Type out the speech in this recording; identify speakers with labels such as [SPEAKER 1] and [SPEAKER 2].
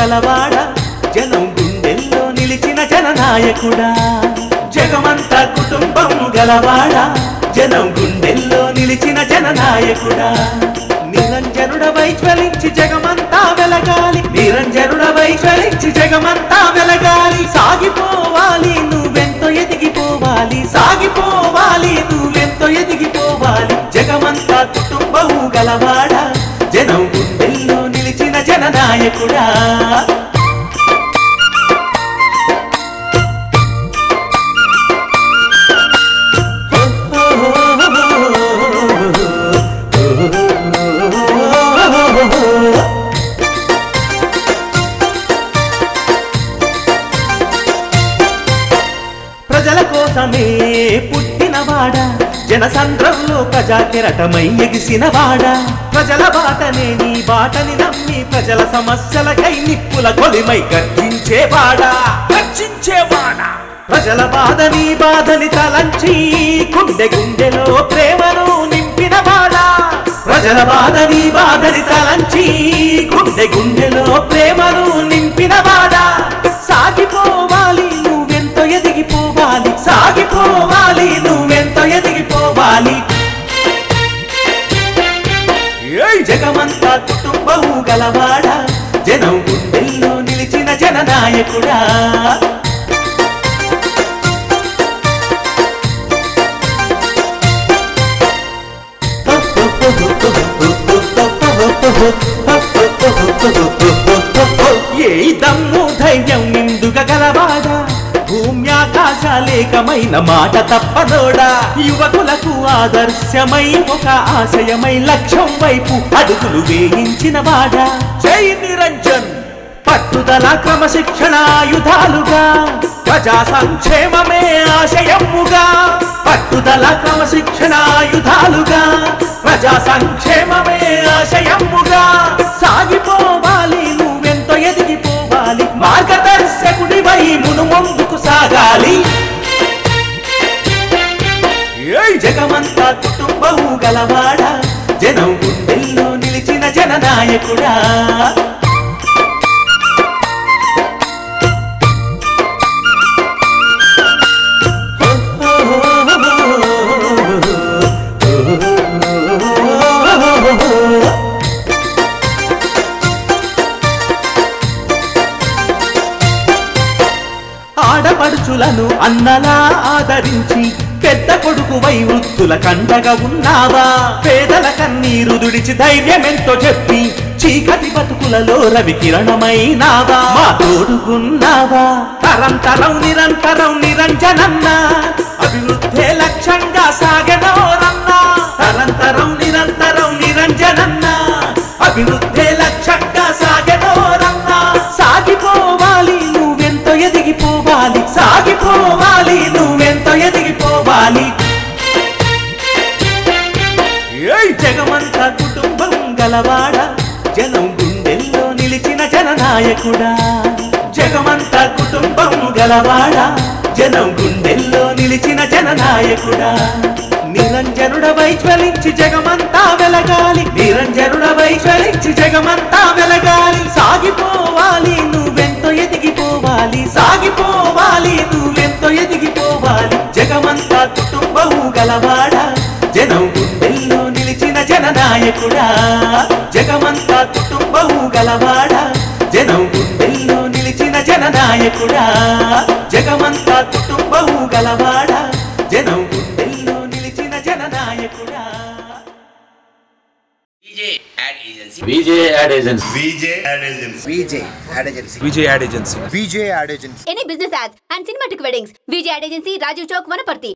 [SPEAKER 1] గలవాడ జనం గుండెల్లో నిలిచిన జననాయకుడా జగమంతా కుటుంబం గలవాడ జనం గుండెల్లో నిలిచిన జననాయకుడా నిరంజనుడవై జ్వలించి జగమంతా వెలగాలి నిరంజనుడవై జ్వలించి జగమంతా వెలగాలి సాగిపోవాలి నువ్వెంతో ఎదిగిపోవాలి సాగిపోవాలి నువ్వెంతో ఎదిగిపోవాలి జగమంతా కుటుంబం గలవాడ జనం గుండెల్లో నిలిచిన జననాయకుడా ప్రజల కోసమే పుట్టినవాడా జనసంద్రంలో ప్రజాకిరటమై ఎగిసినవాడా ప్రజల బాటనే నీ బాటని నమ్మి ప్రజల సమస్యలకై నిప్పుల కొలిమై గర్జించేవాడా ప్రజల బాధని తలంచి గుండె గుండెలో ప్రేమను నింపినవాడా ప్రజల బాధని తలంచి గుండె గుండెలో ప్రేమను నింపినవాడా సాగిపోవాలి నువ్వెంతో ఎదిగిపోవాలి సాగిపోవాలి నువ్వెంతో ఎదిగిపోవాలి జగమంతా కుటుంబం గలవాడ జనం గుండెల్లో నిలిచిన జననాయకుడా ఏ దమ్ము ధైర్యం నిండుగా గలవాడా భూమ్యాకాశాలేకమైన మాట తప్పదోడా యువకులకు ఆదర్శమై ఒక ఆశయమై లక్ష్యం వైపు అడుగులు వేయించిన వాడా జై నిరంజన్ పట్టుదల క్రమశిక్షణ ఆయుధాలుగా ప్రజా సంక్షేమమే ఆశయముగా పట్టుదల క్రమశిక్షణ ఆయుధాలుగా ప్రజా సంక్షేమమే ఆశయముగా సాగిపోవాలి నువ్వెంతో ఎదిగిపోవాలి మార్గదర్శకుడివై ముందుకు సాగాలి జగమంతా కుటుంబం గలవాడ జనం గుండెల్లో నిలిచిన జననాయకుడా ఆడపడుచులను అన్నలా ఆదరించి పెద్ద కొడుకువై వృత్తుల కండగా ఉన్నావా పేదల కన్నీరు దుడిచి ధైర్యమెంతో చెప్పి చీకటి బతుకులలో రవి కిరణమైనావా మా తోడుకున్నావా తరం తరం నిరంతరం నిరంజనన్నా అభివృద్ధే లక్ష్యంగా సాగనోరన్నా తరం తరం నిరంతరం నిరంజనన్నా అభివృద్ధే లక్ష్యంగా సాగనోరన్నా సాగిపోవాలి నువ్వెంతో ఎదిగిపోవాలి సాగిపోవాలి నువ్వెంతో ఎదిగిపోవాలి జగమంతా కుటుంబం గలవాడ జనం గుండెల్లో నిలిచిన జననాయకుడా జగమంతా కుటుంబం గలవాడ జనం గుండెల్లో నిలిచిన జననాయకుడా నిరంజనుడవై జ్వలించి జగమంతా వెలగాలి నిరంజనుడవై జ్వలించి జగమంతా వెలగాలి సాగిపోవాలి నువ్వెంతో ఎదిగిపోవాలి సాగిపోవాలి నువ్వెంతో ఎదిగిపోవాలి జగమంతా కుటుంబం గలవాడ జనం గుండెల్లో నిలిచిన జననాయకుడా జగమంతా కుటుంబం గలవాడ జనం గుండెల్లో నిలిచిన జననాయకుడా జగమంతా కుటుంబం గలవాడ జనం గుండెల్లో నిలిచిన జననాయకుడా
[SPEAKER 2] VJ Ad Agency.
[SPEAKER 3] Any business ads and cinematic weddings. VJ Ad Agency, Rajiv Chowk, Vanaparthi.